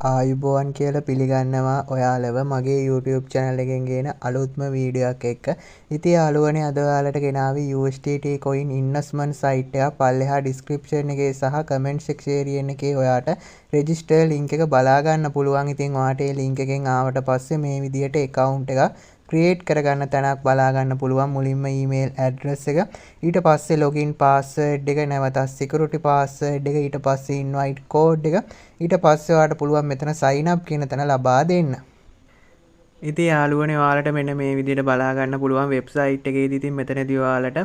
ආයුබෝවන් කියලා පිළිගන්නවා ඔයාලව මගේ YouTube channel එකෙන් ගේන අලුත්ම වීඩියෝ එකක් එක්ක. ඉතින් යාළුවනේ අද ඔයාලට ගෙනාවි USDT coin investment site එක. පල්ලෙහා description එකේ සහ comment section එකේ ඔයාට register link එක බලා ගන්න පුළුවන්. ඉතින් ඔයාට මේ link එකෙන් ආවට පස්සේ මේ විදියට account එකක් create කරගන්න තැනක් බලා ගන්න පුළුවන්. මුලින්ම email address එක, ඊට පස්සේ login password එක, නැවත security password එක, ඊට පස්සේ invite code එක, ඊට පස්සේ ඔයාලට පුළුවන් මෙතන sign up කියන තැන ලබා දෙන්න. ඉතින් යාළුවනේ ඔයාලට මෙන්න මේ විදිහට බලා ගන්න පුළුවන් වෙබ්සයිට් එකේදී. ඉතින් මෙතනදී ඔයාලට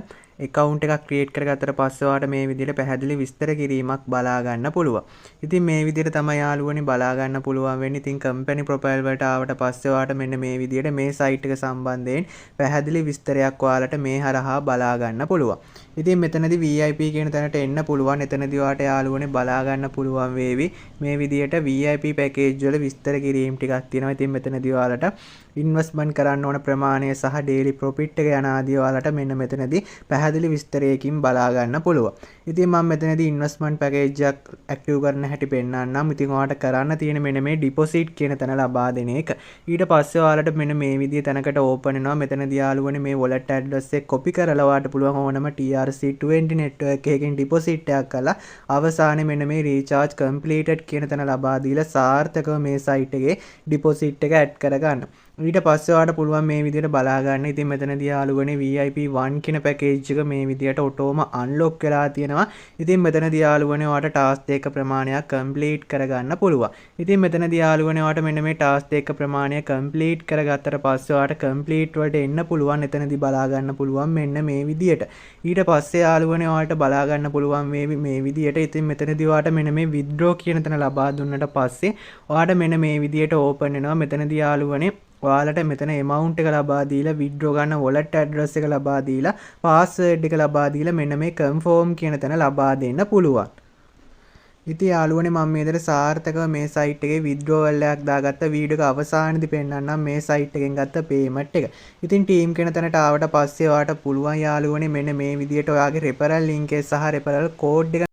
account එකක් create කරගත්තට පස්සේ ඔයාලට මේ විදිහට පැහැදිලි විස්තර කිරීමක් බලා ගන්න පුළුවන්. ඉතින් මේ විදිහට තමයි යාළුවනේ බලා ගන්න පුළුවන් වෙන්නේ. ඉතින් company profile වලට ආවට පස්සේ ඔයාලට මෙන්න මේ විදිහට මේ site එක සම්බන්ධයෙන් පැහැදිලි විස්තරයක් ඔයාලට මේ හරහා බලා ගන්න පුළුවන්. ඉතින් මෙතනදී VIP කියන තැනට එන්න පුළුවන්. එතනදී ඔයාලට යාළුවනේ බලා ගන්න පුළුවන් වේවි මේ විදිහට VIP package වල විස්තර කිරීම් ටිකක් තියෙනවා. ඉතින් මෙතනදී ඔයාලට ඉන්වෙස්ට්මන්ට් කරන්න ඕන ප්‍රමාණය සහ daily profit එක යන ආදී ඔයාලට මෙන්න මෙතනදී පැහැදිලි විස්තරයකින් බලා ගන්න පුළුවන්. ඉතින් මම මෙතනදී ඉන්වෙස්ට්මන්ට් පැකේජ් එකක් ඇක්ටිව් කරන්න හැටි පෙන්නන්නම්. ඉතින් ඔයාලට කරන්න තියෙන මෙන්න මේ ඩිපොසිට් කියන තැන ලබා දෙන එක. ඊට පස්සේ ඔයාලට මෙන්න මේ විදිහේ තැනකට ඕපන් වෙනවා. මෙතනදී යාළුවනේ මේ wallet address එක copy කරලා ඔයාලට පුළුවන් ඕනම TRC20 network එකකින් ඩිපොසිට් එකක් කරලා අවසානයේ මෙන්න මේ recharge completed කියන තැන ලබා දීලා සාර්ථකව මේ site එකේ ඩිපොසිට් එක ඇඩ් කරගන්න. ඊට පස්සේ ඔයාලට පුළුවන් මේ විදිහට බලා ගන්න. ඉතින් මෙතනදී යාළුවනේ VIP 1 කියන පැකේජ් එක මේ විදිහට ඔටෝම අන්ලොක් වෙලා තියෙනවා. ඉතින් මෙතනදී යාළුවනේ ඔයාලට ටාස්ක් එක ප්‍රමාණයක් කම්ප්ලීට් කරගන්න පුළුවන්. ඉතින් මෙතනදී යාළුවනේ ඔයාලට මෙන්න මේ ටාස්ක් එක ප්‍රමාණය කම්ප්ලීට් කරගත්තට පස්සේ ඔයාලට කම්ප්ලීට් වලට එන්න පුළුවන්. එතනදී බලා ගන්න පුළුවන් මෙන්න මේ විදිහට. ඊට පස්සේ යාළුවනේ ඔයාලට බලා ගන්න පුළුවන් මේ විදිහට. ඉතින් මෙතනදී ඔයාලට මෙන්න මේ withdraw කියන තැන ලබා දුන්නට පස්සේ ඔයාලට මෙන්න මේ විදිහට ඕපන් වෙනවා. මෙතනදී යාළුවනේ ඔයාලට මෙතන amount එක ලබා දීලා withdraw ගන්න wallet address එක ලබා දීලා password එක ලබා දීලා මෙන්න මේ confirm කියන තැන ලබා දෙන්න පුළුවන්. ඉතින් යාළුවනේ මම මේ විදිහට සාර්ථකව මේ site එකේ withdrawal එකක් දාගත්ත වීඩියෝ එක අවසානයේදී පෙන්නන්නම් මේ site එකෙන් ගත්ත payment එක. ඉතින් team කෙන තැනට ආවට පස්සේ ඔයාලට පුළුවන් යාළුවනේ මෙන්න මේ විදිහට ඔයාගේ referral link එක සහ referral code එක